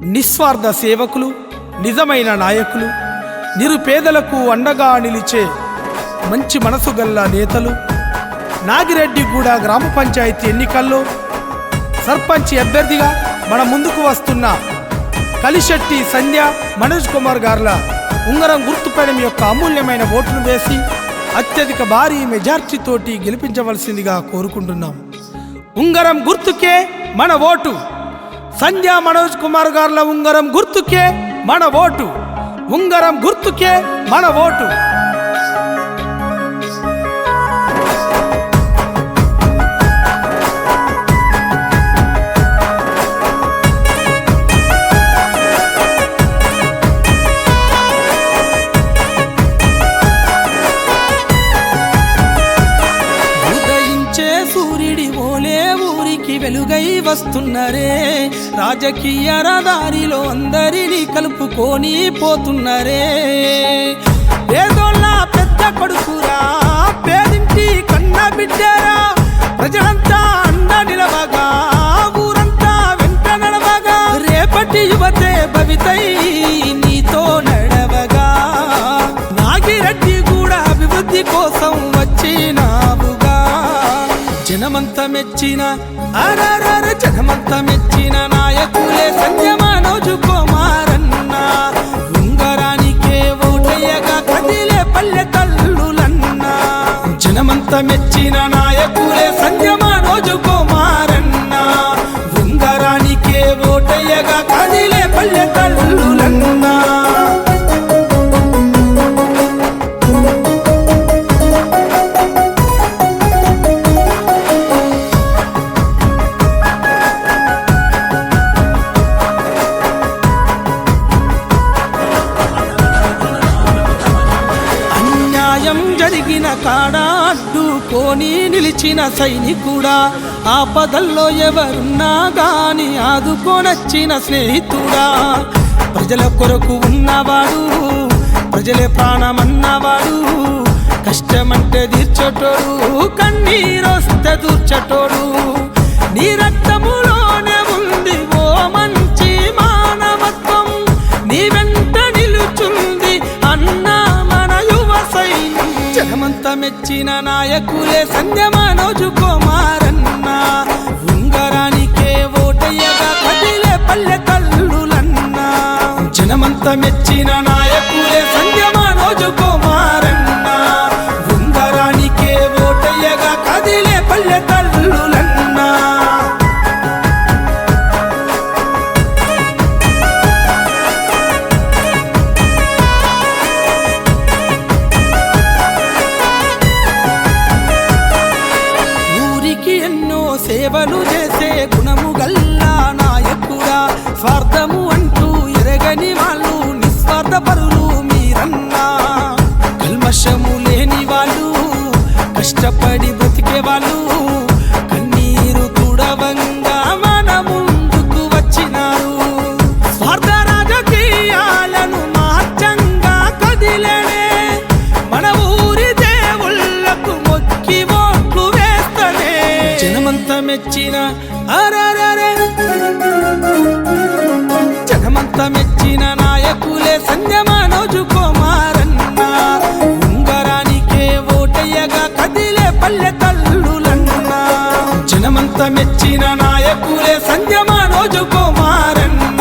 నిస్వార్థ సేవకులు, నిజమైన నాయకులు, నిరుపేదలకు అండగా నిలిచే మంచి మనసు గల్ల నేతలు. నాగిరెడ్డిగూడ గ్రామ పంచాయతీ ఎన్నికల్లో సర్పంచ్ అభ్యర్థిగా మన ముందుకు వస్తున్న కలిశెట్టి సంధ్య మనోజ్ కుమార్ గార్ల ఉంగరం గుర్తుపడం యొక్క అమూల్యమైన ఓటును వేసి అత్యధిక భారీ మెజార్టీతోటి గెలిపించవలసిందిగా కోరుకుంటున్నాం. ఉంగరం గుర్తుకే మన ఓటు. సంధ్య మనోజ్ కుమార్ గార్ల ఉంగరం గుర్తుకే మన ఓటు. ఉంగరం గుర్తుకే మన ఓటు. సూర్యుడి ఓలే ఊరికి వెలుగై వస్తున్నరే, రాజకీయ రహదారిలో అందరినీ కలుపుకొని పోతున్నరే. పేదోళ్ళ పెద్ద కొడుకురా, పేదింటి కన్న బిడ్డరా, ప్రజలంతా అండ నిలవగా, ఊరంతా వెంట నడవగా, రేపటి యువతే భవితై నీతో నడవగా. నాగిరెడ్డిగూడ అభివృద్ధి కోసం వచ్చినావుగా. జనమంతా మెచ్చిన జనమంతా మెచ్చిన నాయకులే సంధ్య మనోజ్ కుమారన్న. ఉంగరానికే ఓటయ్యగా కదిలే పల్లె తల్లులన్న. జనమంతా మెచ్చిన నాయకులే సంధ్య మనోజ్ కుమారన్న. ఉంగరానికే ఓటయ్యగా కదిలే పల్లె తల్లులన్న. జరిగిన కాడా అడ్డుకొని నిలిచిన సైనికుడా, ఆపదల్లో ఎవరున్నా గాని ఆదుకోనొచ్చిన స్నేహితుడా. ప్రజల కొరకు ఉన్నవాడు, ప్రజలే ప్రాణమన్నవాడు, కష్టమంటే తీర్చటోడు, కన్నీరొస్తే దూర్చటోడు. నీ రక్తములోనే ఉంది ఓ మంచి మానవత్వం, నీ వెంట నిలుచుంది అన్నా మన యువ సైన్యం. జనమంతా మెచ్చిన నాయకులే సంధ్య మనోజ్ కుమారన్న. ఉంగరానికే ఓటయ్యగా కదిలే పల్లె తల్లులన్న. జనమంతా మెచ్చిన నాయకులే సంధ్య మనోజ్ కుమారన్న. ఉంగరానికే ఓటయ్యగా కదిలే పల్లె తల్లులన్న. సేవలు చేసే గుణము గల్లా నాయకుడా, స్వార్థము అంటూ ఎరగని వాళ్ళు నిస్వార్థ పరులు మీరన్నా. కల్మషము లేని వాళ్ళు, కష్టపడి బ్రతికే వాళ్ళు, కన్నీరు తుడవంగా మన ముందుకు వచ్చినారు. స్వార్థ రాజకీయాలను మార్చంగా కదిలేనే, మన ఊరి దేవుళ్ళకు మొక్కి ఓట్లు వేస్తనే. జనమంతా మెచ్చిన జనమంతా మెచ్చిన నాయకులే సంధ్య మనోజ్ కుమారన్న. ఉంగరానికే ఓటయ్యగా కదిలే పల్లె తల్లులన్న. జనమంతా మెచ్చిన నాయకులే సంధ్య మనోజ్ కుమారన్న.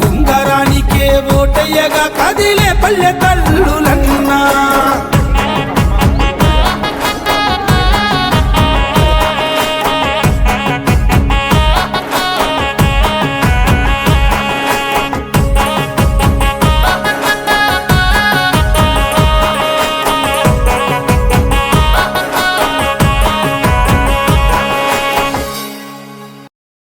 ఉంగరానికే ఓటయ్యగా కదిలే పల్లె